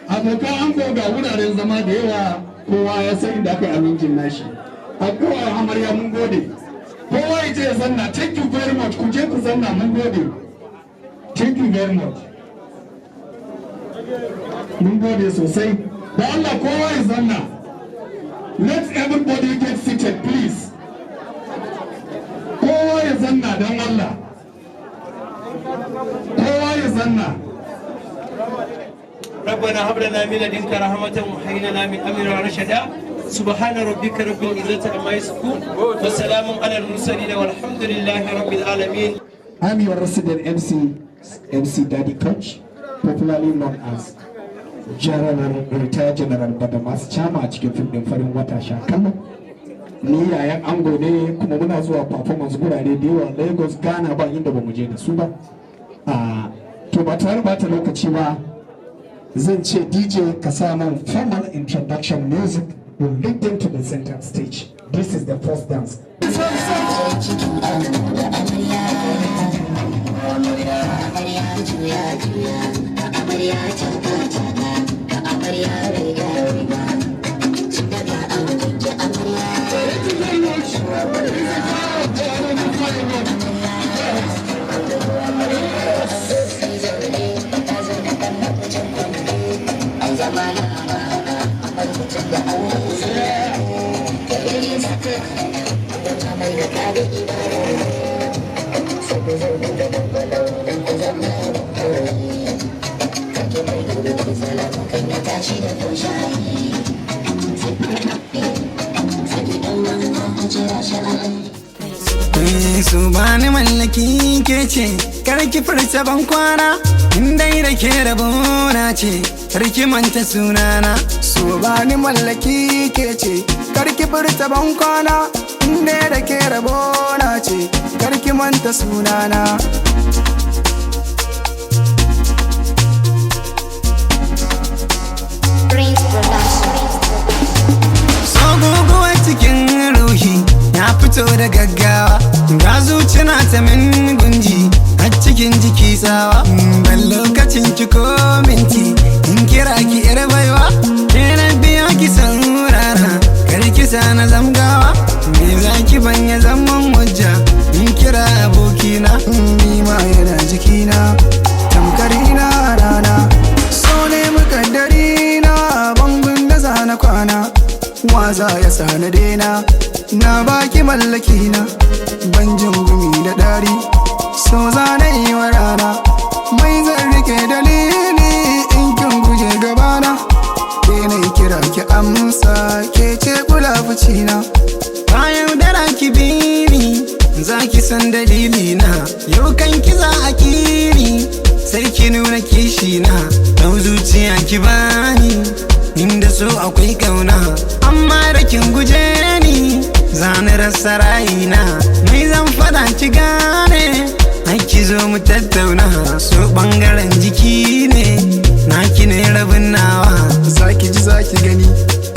Abokan ango ga wuraren zama da yawa kowa ya san inda aka yi amincin nashi. A kawai amarya mun gode. Kowa ya je ya zanna. Thank you very much. Ku je ku zanna mun gode. Thank you very much. Mun gode sosai. Da Allah kowa ya zanna. Let everybody get seated please. Kowa ya zanna don Allah. Kowa ya zanna. ربنا هب لنا من لدنك رحمة وهب لنا من أمرنا رشدا سبحان ربك رب العزة عما يصفون وسلام على المرسلين والحمد لله رب العالمين. I'm your resident MC Daddy Coach, popularly known as Retired General Badamas Chama a cikin fim din farin wata Shakama. Ni yayan ango ne kuma muna zuwa performance gurare da yawa Lagos, Ghana ba inda ba mu je da su ba. To ba tare ba ta lokaci ba zan ce DJ ka sa man formal introduction music will lead them to the center stage. This is the first dance. Su bani mallaki ke ce karki furta ban kwana indai da ke rabona ce karki manta sunana. Su bani mallaki ke ce karki furta ban kwana indai da ke rabona ce karki manta sunana. Sogogowa cikin ruhi ya fito da gaggawa ga zuciya ta min gunji a cikin jiki tsawa. Ban lokacin ki ko minti in kira ki yar baiwa ke na biya ki saurara kar ki sa na zamgawa. Me za ki banya zaman hujja in kira abokina Ni ma yana jikina tamkar ina rana. So ne mukaddari na bangun da zana kwana. Waza ya sana dena na baki mallaki na ban jin gumi da dari. So zana yi wa rana mai zan rike dalili in kin guje gabana. Ke na kira ki amsa ke ce kula fucina. bayan dara ki bini za ki san dalili na yau kan ki za a kiri sai ki nuna kishi na dau zuciya ki bani inda so akwai kauna amma da kin guje ni zani rasa rayina mai zan fada ki gane ai ki zo mu tattauna so bangaren jiki ne naki ne rabin nawa. Zaki ji zaki gani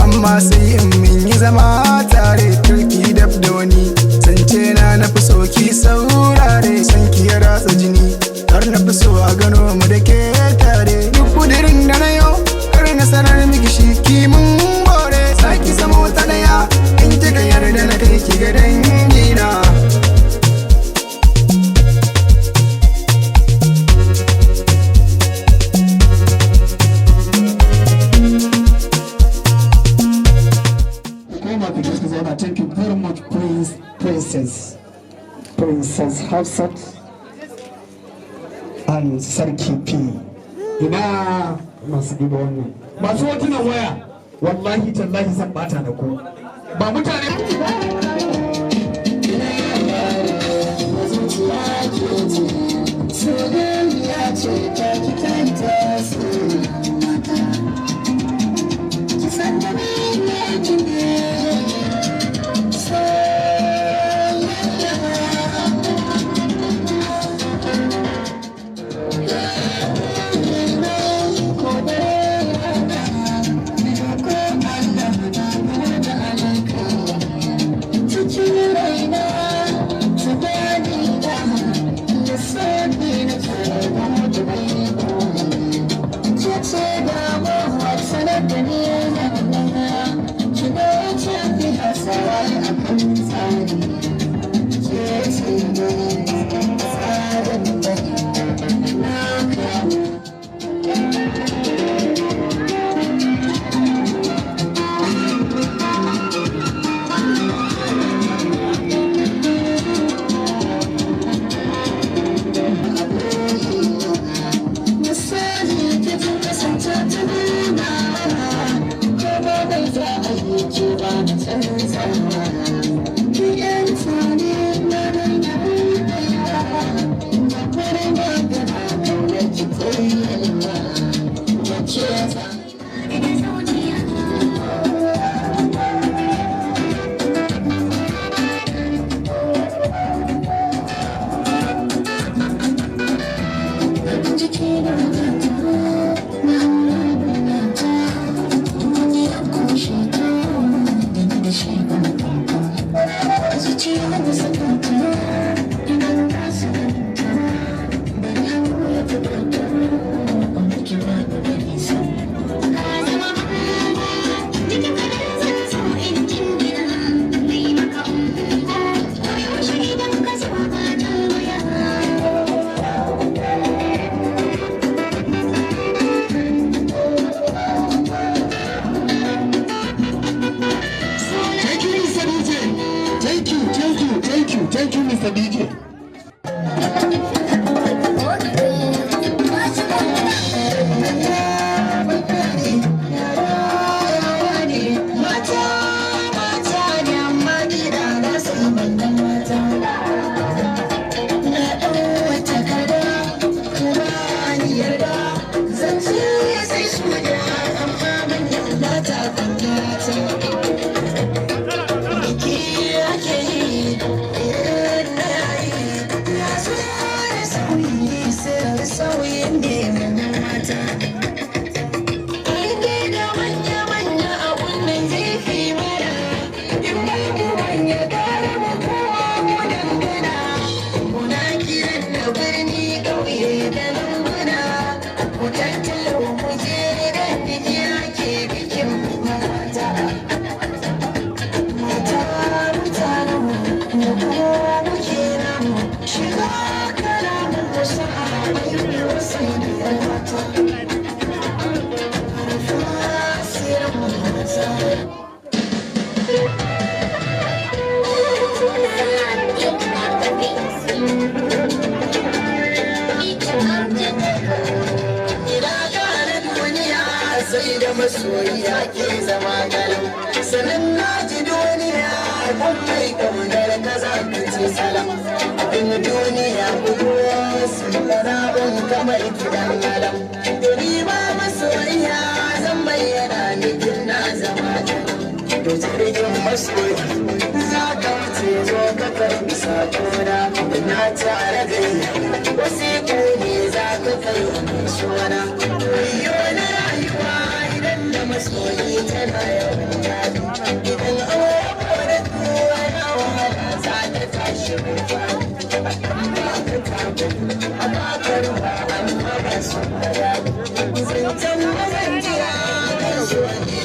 amma sai in mun yi zama tare turki dab da wani zance na fi so ki saurare san ki ya ratsa jini har na fi so a gano mu da ke tare duk kudirin da na yau har na sanar miki shi ki mun bore zaki zama wata daya in kika yarda na kai ki ga dangina. Thank you very much, Princess Hafsat and Sarki P. Ina masu duba wannan. Masu hotunan waya, wallahi tallahi zan bata da ku. Ba mutane Soyayya ce ta ki DJ. Sai da masoyiya ke zama galau sanan na ji duniya kan mai kaunar ka za ka ce salam abin duniya kuwa sun karabin kamar kidan alam doni ba masoyiya zan bayyana ni na zama to jirgin masoyi za ka wuce zo ka karbi sakona na tare da wasiƙu ne za ka kai suna na rayuwa idan da masoyi tana yawan yadu idan aure kuwa na wahala za ta tashi rufa a bakar ba amma ba su mara zancen mazanjiya kan zuwa ne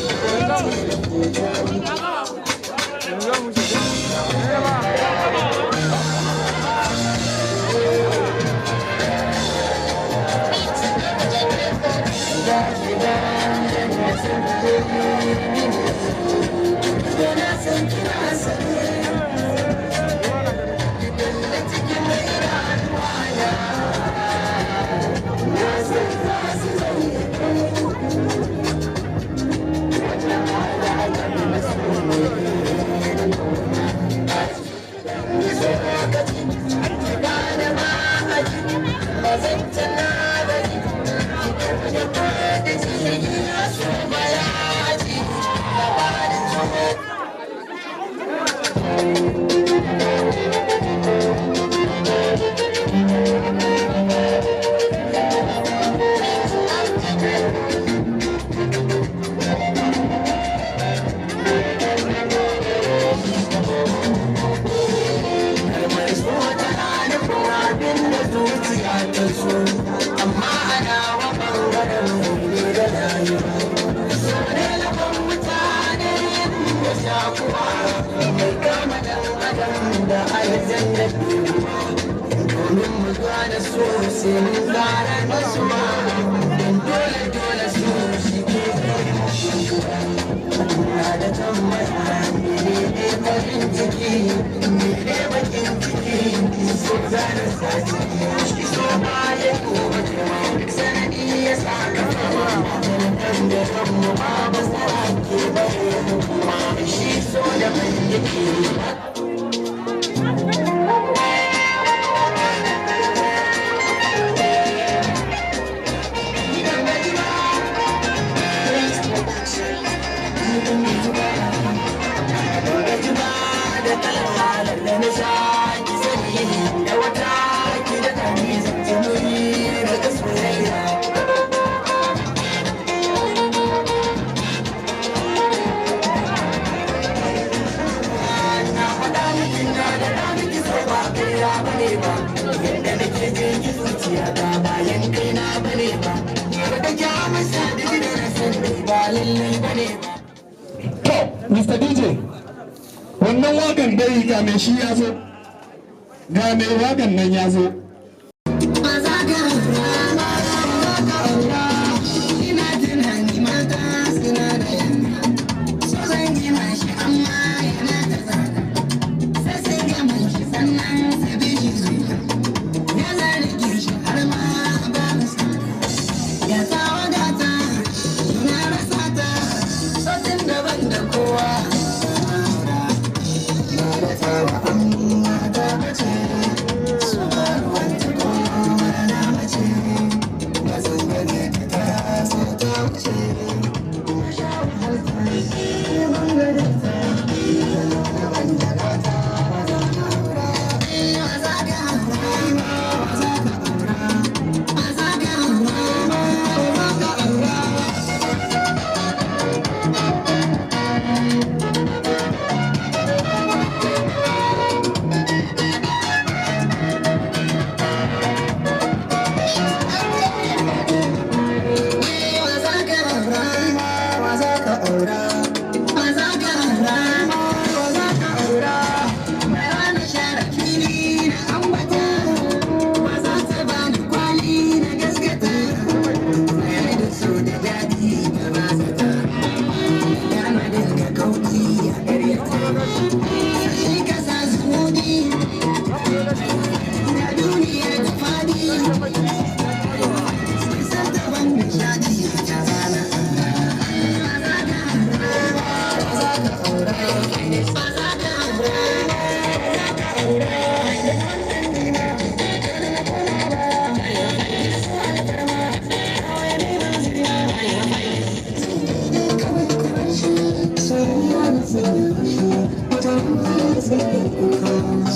Mr. DJ, wannan wagan dai ga mai shi ya zo, ga mai wagan nan ya zo. Sannan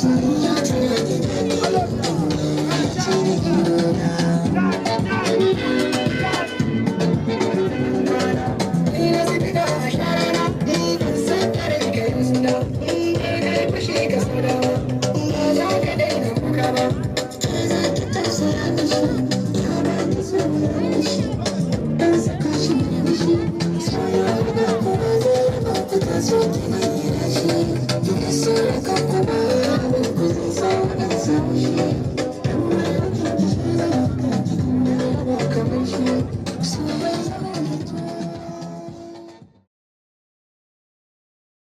So